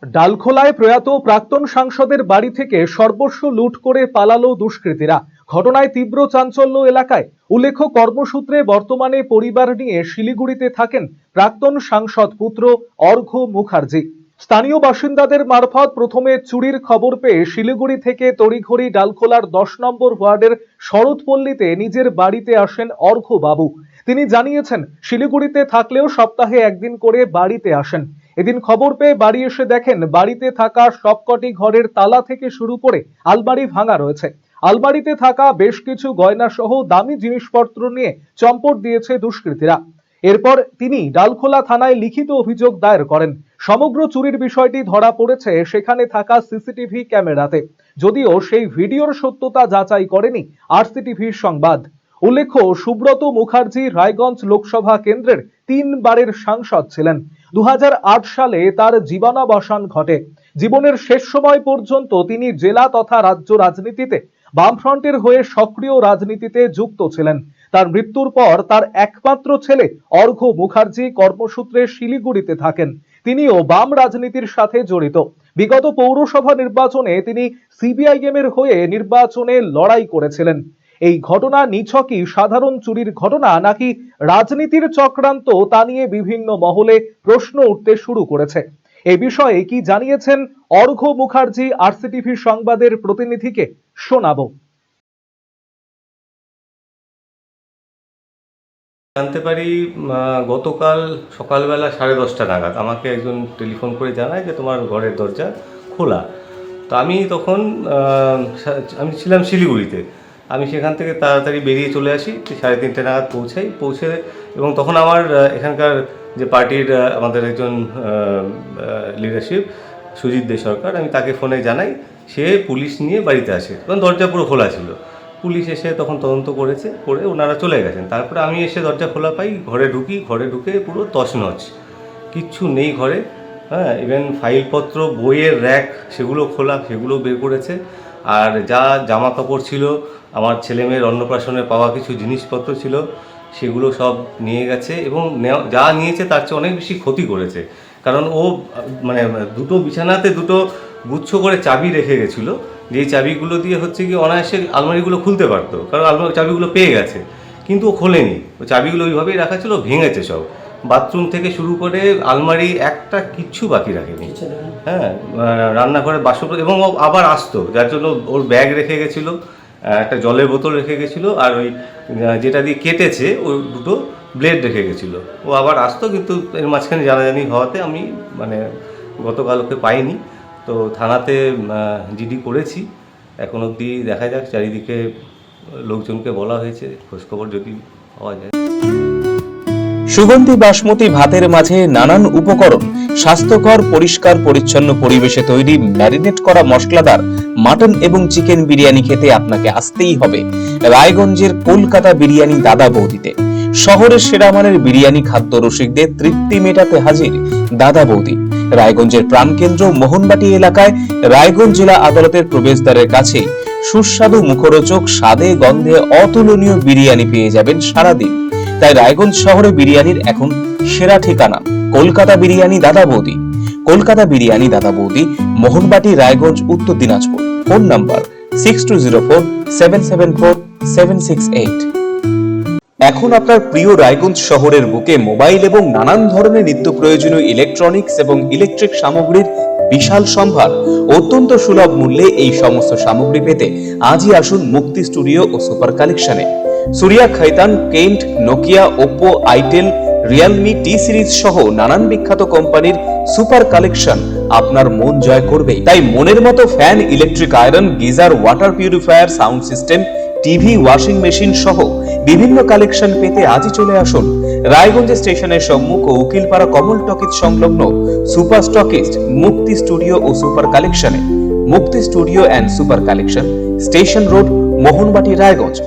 ডালখোলায় প্রয়াত প্রাক্তন সাংসদের বাড়ি থেকে সর্বস্ব লুট করে পালালো দুষ্কৃতীরা। ঘটনায় তীব্র চাঞ্চল্য এলাকায়। উল্লেখ্য, কর্মসূত্রে বর্তমানে পরিবার নিয়ে শিলিগুড়িতে থাকেন প্রাক্তন সাংসদ পুত্র অর্ঘ্য মুখার্জি। স্থানীয় বাসিন্দাদের মারফত প্রথমে চুরির খবর পেয়ে শিলিগুড়ি থেকে তড়িঘড়ি ডালখোলার 10 নম্বর ওয়ার্ডের শরৎপল্লীতে নিজের বাড়িতে আসেন অর্ঘ্য বাবু। তিনি জানিয়েছেন, শিলিগুড়িতে থাকলেও সপ্তাহে একদিন করে বাড়িতে আসেন। এদিন খবর পেয়ে বাড়ি এসে দেখেন বাড়িতে থাকা সবকটি ঘরের তালা থেকে শুরু করে আলমারি ভাঙা রয়েছে। আলমারিতে থাকা বেশ কিছু গয়না সহ দামি জিনিসপত্র নিয়ে চম্পট দিয়েছে দুষ্কৃতীরা। এরপর তিনি ডালখোলা থানায় লিখিত অভিযোগ দায়ের করেন। সমগ্র চুরির বিষয়টি ধরা পড়েছে সেখানে থাকা সিসিটিভি ক্যামেরাতে, যদিও সেই ভিডিওর সত্যতা যাচাই করেনি আরসিটিভির সংবাদ। উল্লেখ্য, সুব্রত মুখার্জি রায়গঞ্জ লোকসভা কেন্দ্রের 3 বারের সাংসদ ছিলেন। 2008 সালে তার জীবনাবসান ঘটে। জীবনের শেষ সময় পর্যন্ত তিনি জেলা তথা রাজ্য রাজনীতিতে বামফ্রন্টের হয়ে সক্রিয় রাজনীতিতে যুক্ত ছিলেন। তার মৃত্যুর পর তার একমাত্র ছেলে অর্ঘ্য মুখার্জি কর্মসূত্রে শিলিগুড়িতে থাকেন। তিনিও বাম রাজনীতির সাথে জড়িত। বিগত পৌরসভা নির্বাচনে তিনি সিপিআইএম এর হয়ে নির্বাচনে লড়াই করেছিলেন। এই ঘটনা নিছকই সাধারণ চুরির ঘটনা নাকি রাজনীতির চক্রান্ত, তা নিয়ে বিভিন্ন মহলে প্রশ্ন উঠতে শুরু করেছে। এই বিষয়ে কি জানিয়েছেন অর্ঘ্য মুখার্জি আরসিটিভি সংবাদের প্রতিনিধিকে শোনাবো। জানতে পারি গতকাল সকালবেলা 10:30 নাগাদ আমাকে একজন টেলিফোন করে জানায় যে তোমার ঘরের দরজা খোলা। তো আমি তখন আমি ছিলাম শিলিগুড়িতে। আমি সেখান থেকে তাড়াতাড়ি বেরিয়ে চলে আসি, 3:30 নাগাদ পৌঁছে এবং তখন আমার এখানকার যে পার্টির আমাদের একজন লিডারশিপ সুজিত দে সরকার, আমি তাকে ফোনে জানাই। সে পুলিশ নিয়ে বাড়িতে আসে, কারণ দরজা পুরো খোলা ছিল। পুলিশ এসে তখন তদন্ত করে ওনারা চলে গেছেন। তারপরে আমি এসে দরজা খোলা পাই, ঘরে ঢুকে পুরো তছনছ, কিচ্ছু নেই ঘরে। হ্যাঁ, ইভেন ফাইলপত্র, বইয়ের র্যাক সেগুলো খোলা, সেগুলো বের করেছে। আর যা জামা কাপড় ছিল, আমার ছেলেমেয়ের অন্নপ্রাশনে পাওয়া কিছু জিনিসপত্র ছিল, সেগুলো সব নিয়ে গেছে এবং যা নিয়েছে তার চেয়ে অনেক বেশি ক্ষতি করেছে। কারণ ও মানে দুটো বিছানাতে দুটো গুচ্ছ করে চাবি রেখে গেছিলো, যেই চাবিগুলো দিয়ে হচ্ছে কি অনায়াসে আলমারিগুলো খুলতে পারতো, কারণ আলমারি চাবিগুলো পেয়ে গেছে, কিন্তু ও খোলেনি। ও চাবিগুলো ওইভাবেই রাখা ছিল, ভেঙেছে সব। বাথরুম থেকে শুরু করে আলমারি একটা কিচ্ছু বাকি রাখেনি। হ্যাঁ, রান্নাঘরে বাসন এবং ও আবার আসতো, যার জন্য ওর ব্যাগ রেখে গেছিলো, একটা জলের বোতল রেখে গেছিলো, আর ওই যেটা দিয়ে কেটেছে ওই দুটো ব্লেড রেখে গেছিলো। ও আবার আসতো, কিন্তু এর মাঝখানে জানাজানি হওয়াতে আমি গতকাল ওকে পাইনি। তো থানাতে জিডি করেছি। এখন অবধি দেখা যাক, চারিদিকে লোকজনকে বলা হয়েছে খোঁজখবর যদি পাওয়া যায়। সুগন্ধি বাসমতি ভাতের মাঝে নানান উপকরণ, স্বাস্থ্যকর পরিষ্কার পরিচ্ছন্ন পরিবেশে তৈরি ম্যারিনেট করা মশলাদার মাটন এবং চিকেন বিরিয়ানি খেতে আপনাকে আসতেই হবে রায়গঞ্জের কলকাতা বিরিয়ানি দাদা বৌদিতে। শহরের সেরা মানের বিরিয়ানি খাদ্য রসিকদের তৃপ্তি মেটাতে হাজির দাদা বৌদি। রায়গঞ্জের প্রাণকেন্দ্র মোহনবাটি এলাকায় রায়গঞ্জ জেলা আদালতের প্রবেশদ্বারের কাছে সুস্বাদু মুখরোচক স্বাদে গন্ধে অতুলনীয় বিরিয়ানি পেয়ে যাবেন সারাদিন। তাই রায়গঞ্জ শহরে বিরিয়ানির এখন সেরা ঠিকানা কলকাতা বিরিয়ানি দাদা বৌদি। কলকাতা বিরিয়ানি দাদা বৌদি, মোহনবাটি, রায়গঞ্জ, উত্তর দিনাজপুর। Phone number 6204774768। এখন আপনার প্রিয় রায়গঞ্জ শহরের বুকে মোবাইল এবং নানান ধরনের নিত্য প্রয়োজনীয় ইলেকট্রনিক্স এবং ইলেকট্রিক সামগ্রীর বিশাল সম্ভার। অত্যন্ত সুলভ মূল্যে এই সমস্ত সামগ্রী পেতে আজই আসুন মুক্তি স্টুডিও ও সুপার কালেকশনে। Surya, Khaitan, Kent, Nokia, Oppo, itel, Realme, T Series সহ নানান বিখ্যাত কোম্পানির সুপার কালেকশন আপনার মন জয় করবে। তাই মনের মতো fan, electric iron, geyser, water purifier, sound system, TV, washing machine সহ বিভিন্ন কালেকশন পেতে আজই চলে আসুন রায়গঞ্জ স্টেশনের সম্মুখ ও উকিলপাড়া কমল টকিজ সংলগ্ন সুপার স্টকিস্ট মুক্তি স্টুডিও ও সুপার কালেকশনে। মুক্তি studio and super collection, station road, Mohanbati, Raiganj.